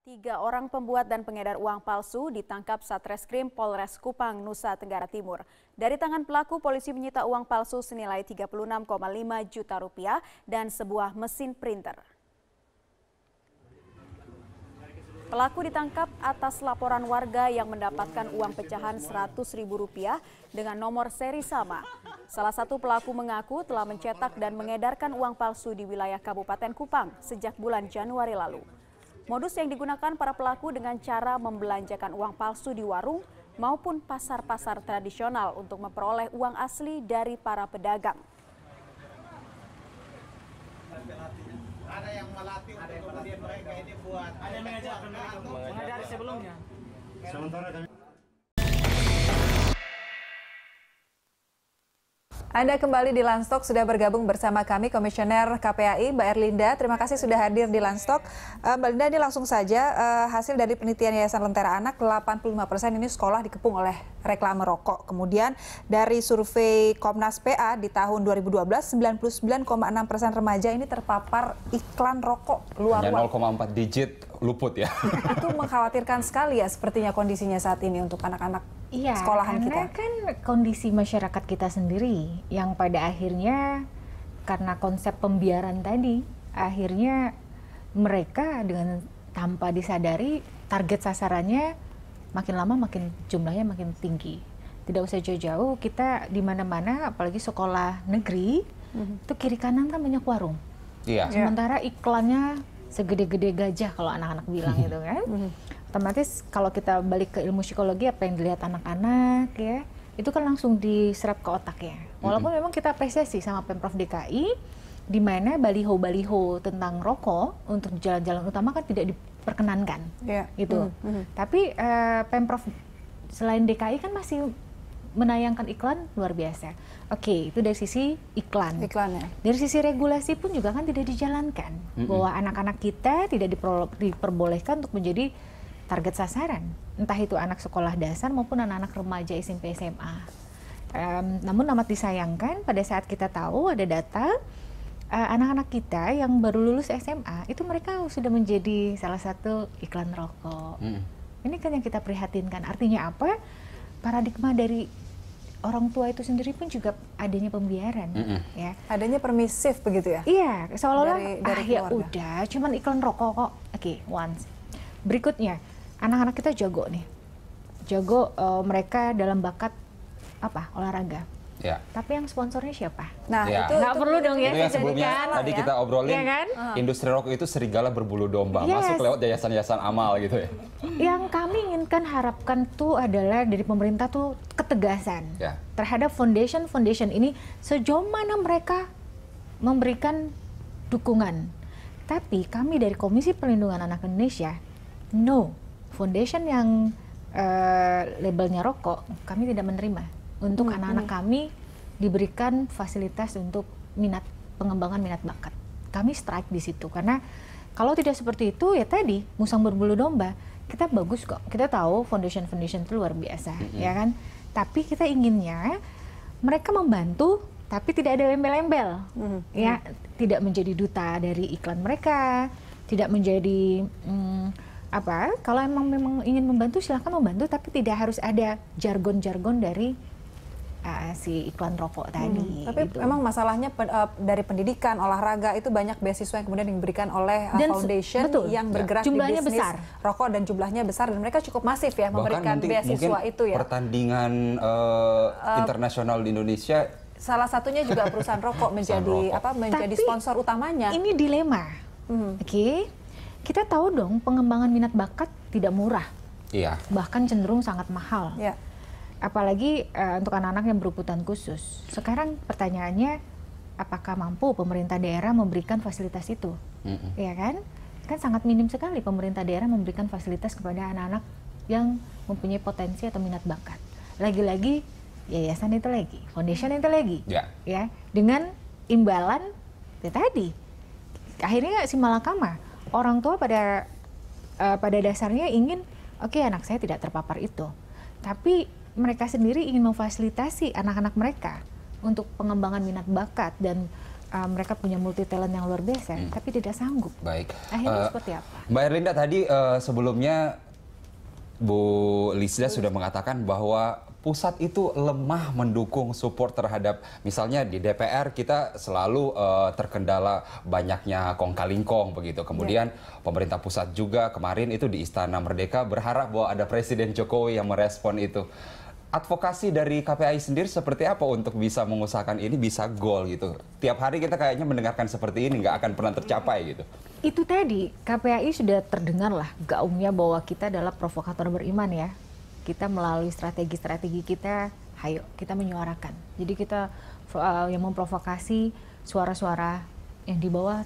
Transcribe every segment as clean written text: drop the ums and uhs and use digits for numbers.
3 orang pembuat dan pengedar uang palsu ditangkap Satreskrim Polres Kupang, Nusa Tenggara Timur. Dari tangan pelaku, polisi menyita uang palsu senilai 36,5 juta rupiah dan sebuah mesin printer. Pelaku ditangkap atas laporan warga yang mendapatkan uang pecahan Rp100.000 dengan nomor seri sama. Salah satu pelaku mengaku telah mencetak dan mengedarkan uang palsu di wilayah Kabupaten Kupang sejak bulan Januari lalu. Modus yang digunakan para pelaku dengan cara membelanjakan uang palsu di warung maupun pasar-pasar tradisional untuk memperoleh uang asli dari para pedagang. Ada yang melatih, ada yang kemudian mereka ini buat, ada yang mengajari sebelumnya. Sementara kami Anda kembali di Landstok, sudah bergabung bersama kami Komisioner KPAI Mbak Erlinda. Terima kasih sudah hadir di Landstok. Mbak Erlinda, ini langsung saja hasil dari penelitian Yayasan Lentera Anak, 85% ini sekolah dikepung oleh reklame rokok. Kemudian dari survei Komnas PA di tahun 2012, 99,6% remaja ini terpapar iklan rokok luar ruang. Hanya 0,4 digit luput ya. Itu mengkhawatirkan sekali ya sepertinya kondisinya saat ini untuk anak-anak sekolahan kita. Karena kan kondisi masyarakat kita sendiri yang pada akhirnya karena konsep pembiaran tadi, akhirnya mereka dengan tanpa disadari target sasarannya makin lama makin jumlahnya makin tinggi. Tidak usah jauh-jauh, kita di mana-mana apalagi sekolah negeri itu kiri kanan kan banyak warung. Iya. Sementara iklannya segede-gede gajah kalau anak-anak bilang gitu kan. Otomatis kalau kita balik ke ilmu psikologi, apa yang dilihat anak-anak ya, itu kan langsung diserap ke otaknya. Walaupun memang kita apresiasi sama Pemprov DKI, di mana baliho-baliho tentang rokok untuk jalan-jalan utama kan tidak diperkenankan, gitu. Tapi Pemprov selain DKI kan masih menayangkan iklan luar biasa. Oke, itu dari sisi iklannya. Dari sisi regulasi pun juga kan tidak dijalankan, bahwa anak-anak kita tidak diperbolehkan untuk menjadi target sasaran, entah itu anak sekolah dasar maupun anak-anak remaja SMP SMA. Namun amat disayangkan pada saat kita tahu ada data anak-anak kita yang baru lulus SMA itu mereka sudah menjadi salah satu iklan rokok. Ini kan yang kita prihatinkan. Artinya apa? Paradigma dari orang tua itu sendiri pun juga adanya pembiaran, ya. Adanya permisif begitu ya? Iya, seolah-olah ya keluarga. udah, cuman iklan rokok kok. Oke, once. Berikutnya, anak-anak kita jago nih, jago mereka dalam bakat apa? Olahraga. Ya. Tapi yang sponsornya siapa? Nah, ya. itu nggak perlu dong ya. Itu yang sebelumnya tadi kita obrolin, ya kan? industri rokok itu serigala berbulu domba, Yes. masuk lewat yayasan-yayasan amal gitu ya. Yang kami inginkan harapkan tuh adalah dari pemerintah tuh ketegasan terhadap foundation ini sejauh mana mereka memberikan dukungan. Tapi kami dari Komisi Perlindungan Anak Indonesia, no, foundation yang labelnya rokok kami tidak menerima. Untuk anak-anak kami diberikan fasilitas untuk pengembangan minat bakat. Kami strike di situ karena kalau tidak seperti itu ya tadi musang berbulu domba. Kita bagus kok. Kita tahu foundation itu luar biasa, ya kan? Tapi kita inginnya mereka membantu tapi tidak ada embel-embel. Ya, tidak menjadi duta dari iklan mereka, tidak menjadi kalau memang ingin membantu silahkan membantu, tapi tidak harus ada jargon-jargon dari si iklan rokok tadi. Tapi gitu. memang masalahnya dari pendidikan, olahraga itu banyak beasiswa yang kemudian diberikan oleh foundation yang bergerak jumlahnya di bisnis besar. Rokok dan jumlahnya besar dan mereka cukup masif ya memberikan beasiswa itu ya. Pertandingan internasional di Indonesia salah satunya juga perusahaan rokok menjadi menjadi sponsor utamanya. Ini dilema. Oke. Kita tahu dong pengembangan minat bakat tidak murah. Iya. Bahkan cenderung sangat mahal. Ya. Apalagi untuk anak-anak yang berkebutuhan khusus. Sekarang pertanyaannya, apakah mampu pemerintah daerah memberikan fasilitas itu? Ya kan? Kan sangat minim sekali pemerintah daerah memberikan fasilitas kepada anak-anak yang mempunyai potensi atau minat bakat. Lagi-lagi yayasan itu lagi, foundation itu lagi. Ya, dengan imbalan ya tadi. Akhirnya si malakama, orang tua pada dasarnya ingin, oke, anak saya tidak terpapar itu. Tapi mereka sendiri ingin memfasilitasi anak-anak mereka untuk pengembangan minat bakat dan mereka punya multi talent yang luar biasa, tapi tidak sanggup. Baik. Akhirnya seperti apa? Mbak Erlinda tadi sebelumnya Bu Lisda sudah mengatakan bahwa pusat itu lemah mendukung support terhadap, misalnya di DPR kita selalu terkendala banyaknya kong-kalingkong begitu. Kemudian pemerintah pusat juga kemarin itu di Istana Merdeka berharap bahwa ada Presiden Jokowi yang merespon itu. Advokasi dari KPAI sendiri seperti apa untuk bisa mengusahakan ini bisa goal gitu? Tiap hari kita kayaknya mendengarkan seperti ini, nggak akan pernah tercapai gitu. Itu tadi, KPAI sudah terdengar lah gaungnya bahwa kita adalah provokator beriman ya. Kita melalui strategi-strategi kita, ayo kita menyuarakan. Jadi kita yang memprovokasi suara-suara yang di bawah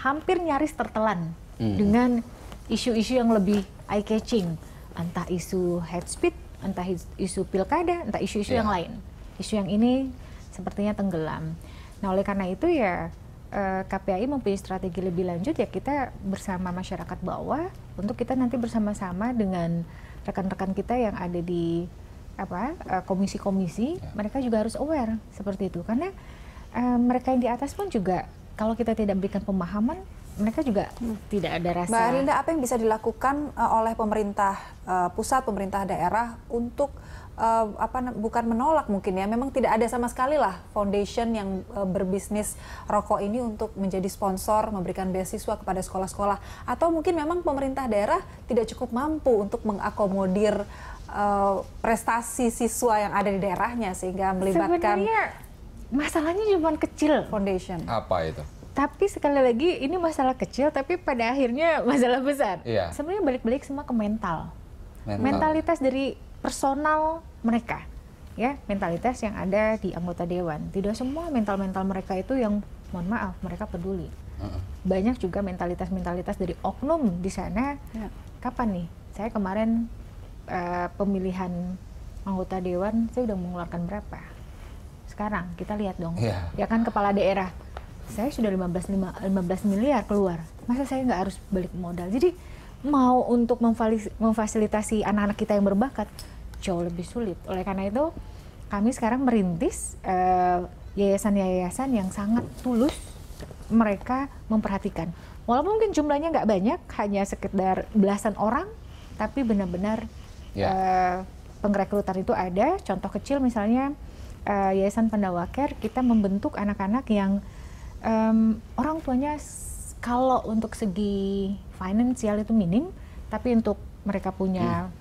hampir nyaris tertelan dengan isu-isu yang lebih eye-catching. Entah isu hate speech, entah isu pilkada, entah isu-isu yang lain. Isu yang ini sepertinya tenggelam. Nah oleh karena itu ya KPAI mempunyai strategi lebih lanjut ya kita bersama masyarakat bawah untuk kita nanti bersama-sama dengan rekan-rekan kita yang ada di komisi-komisi, mereka juga harus aware seperti itu karena mereka yang di atas pun juga kalau kita tidak berikan pemahaman mereka juga tidak ada rasa. Mbak Erlinda, apa yang bisa dilakukan oleh pemerintah pusat, pemerintah daerah untuk bukan menolak mungkin ya, memang tidak ada sama sekali lah foundation yang berbisnis rokok ini untuk menjadi sponsor, memberikan beasiswa kepada sekolah-sekolah, atau mungkin memang pemerintah daerah tidak cukup mampu untuk mengakomodir prestasi siswa yang ada di daerahnya sehingga melibatkan. Sebenarnya masalahnya cuma kecil. Foundation. Apa itu? Tapi sekali lagi ini masalah kecil tapi pada akhirnya masalah besar. Iya. Sebenarnya balik-balik semua ke mental. Mentalitas dari personal mereka. Ya, mentalitas yang ada di anggota dewan. Tidak semua mental-mental mereka itu yang mohon maaf mereka peduli. Banyak juga mentalitas-mentalitas dari oknum di sana. Ya. Kapan nih? Saya kemarin pemilihan anggota dewan saya udah mengeluarkan berapa? Sekarang kita lihat dong. Ya kan kepala daerah. Saya sudah 15 miliar keluar. Masa saya nggak harus balik modal? Jadi mau untuk memfasilitasi anak-anak kita yang berbakat jauh lebih sulit. Oleh karena itu kami sekarang merintis yayasan-yayasan yang sangat tulus mereka memperhatikan. Walaupun mungkin jumlahnya nggak banyak, hanya sekitar belasan orang, tapi benar-benar pengrekrutan itu ada. Contoh kecil misalnya Yayasan Pandawa Care, kita membentuk anak-anak yang orang tuanya kalau untuk segi finansial itu minim, tapi untuk mereka punya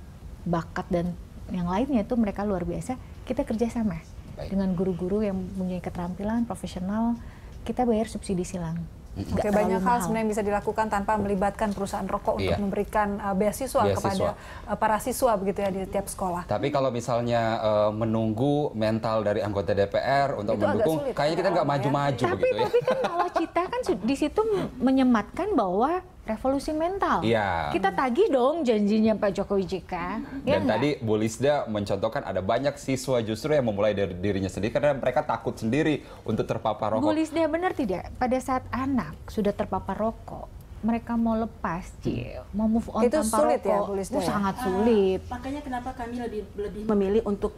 bakat dan yang lainnya itu mereka luar biasa. Kita kerjasama dengan guru-guru yang mempunyai keterampilan profesional, kita bayar subsidi silang. Oke, banyak hal sebenarnya yang bisa dilakukan tanpa melibatkan perusahaan rokok untuk memberikan beasiswa kepada para siswa begitu ya di tiap sekolah. Tapi kalau misalnya menunggu mental dari anggota DPR untuk itu mendukung, sulit, kayaknya kita nggak maju-maju begitu ya. Tapi kan nawacita kan di situ menyematkan bahwa revolusi mental. Kita tagih dong janjinya Pak Jokowi JK. Dan tadi Bu Lisda mencontohkan ada banyak siswa justru yang memulai dari dirinya sendiri karena mereka takut sendiri untuk terpapar rokok. Bu Lisda benar tidak? Pada saat anak sudah terpapar rokok, mereka mau lepas, mau move on itu tanpa sulit rokok, ya, Bu Lisda? Sangat sulit. Makanya kenapa kami lebih memilih untuk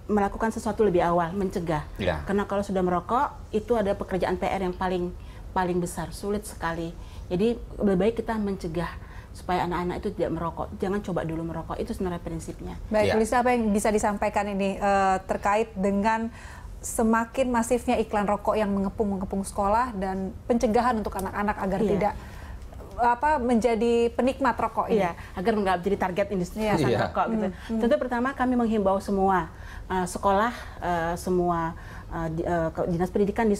melakukan sesuatu lebih awal, mencegah. Karena kalau sudah merokok, itu ada pekerjaan PR yang paling besar, sulit sekali. Jadi lebih baik kita mencegah supaya anak-anak itu tidak merokok. Jangan coba dulu merokok, itu sebenarnya prinsipnya. Baik, Bu Lisda, apa yang bisa disampaikan ini terkait dengan semakin masifnya iklan rokok yang mengepung sekolah dan pencegahan untuk anak-anak agar tidak menjadi penikmat rokok ini? Agar nggak menjadi target industri rokok gitu. Tentu pertama kami menghimbau semua sekolah, semua dinas pendidikan di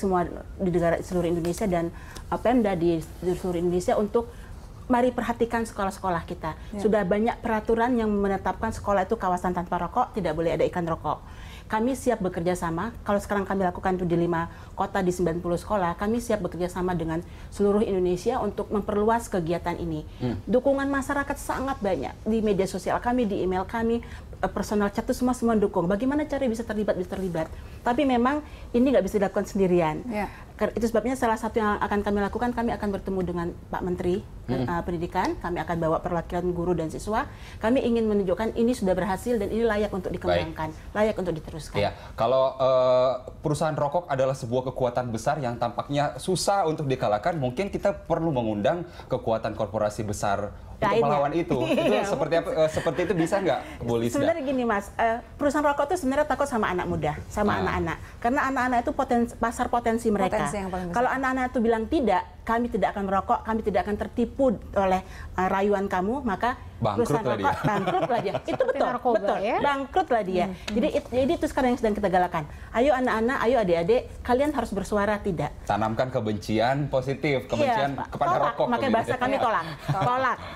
seluruh Indonesia dan Pemda di seluruh Indonesia untuk mari perhatikan sekolah-sekolah kita. Sudah banyak peraturan yang menetapkan sekolah itu kawasan tanpa rokok, tidak boleh ada iklan rokok. Kami siap bekerja sama, kalau sekarang kami lakukan itu di 5 kota di 90 sekolah, kami siap bekerja sama dengan seluruh Indonesia untuk memperluas kegiatan ini. Dukungan masyarakat sangat banyak di media sosial kami, di email kami, personal chat itu semua mendukung. Bagaimana cara bisa terlibat? Tapi memang ini nggak bisa dilakukan sendirian. Itu sebabnya salah satu yang akan kami lakukan, kami akan bertemu dengan Pak Menteri Pendidikan, kami akan bawa perwakilan guru dan siswa. Kami ingin menunjukkan ini sudah berhasil dan ini layak untuk dikembangkan, layak untuk diteruskan. Iya, kalau perusahaan rokok adalah sebuah kekuatan besar yang tampaknya susah untuk dikalahkan, mungkin kita perlu mengundang kekuatan korporasi besar untuk melawan itu. Itu seperti itu bisa nggak, Bu Lisda? Sebenarnya gini Mas, perusahaan rokok itu sebenarnya takut sama anak muda, sama anak-anak. Karena anak-anak itu pasar potensi mereka. Kalau anak-anak itu bilang tidak, kami tidak akan merokok, kami tidak akan tertipu oleh rayuan kamu, maka perusahaan rokok bangkrutlah dia. Itu betul, ya? Bangkrutlah dia. Jadi itu sekarang yang sedang kita galakan. Ayo anak-anak, ayo adik-adik, kalian harus bersuara tidak. Tanamkan kebencian positif, kebencian kepada rokok. Makanya bahasa kami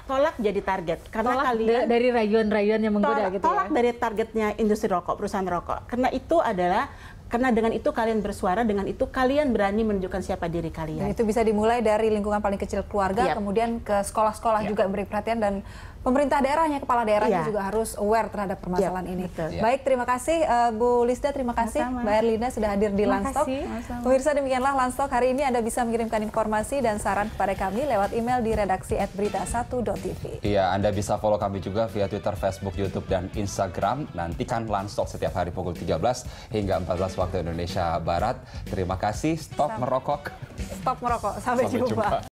tolak jadi target. Karena kalian dari rayuan-rayuan yang menggoda gitu tolak dari targetnya industri rokok, perusahaan rokok. Karena dengan itu kalian bersuara, dengan itu kalian berani menunjukkan siapa diri kalian. Dan itu bisa dimulai dari lingkungan paling kecil keluarga, kemudian ke sekolah-sekolah juga beri perhatian, dan pemerintah daerahnya, kepala daerahnya juga harus aware terhadap permasalahan ini. Baik, terima kasih Bu Lisda, terima kasih Mbak Erlinda sudah hadir di Landstalk. Pemirsa, demikianlah Landstalk hari ini. Anda bisa mengirimkan informasi dan saran kepada kami lewat email di redaksi@berita1.tv. Iya, Anda bisa follow kami juga via Twitter, Facebook, YouTube, dan Instagram. Nantikan Landstalk setiap hari pukul 13 hingga 14 waktu Indonesia Barat. Terima kasih, stop merokok. Stop merokok, sampai jumpa.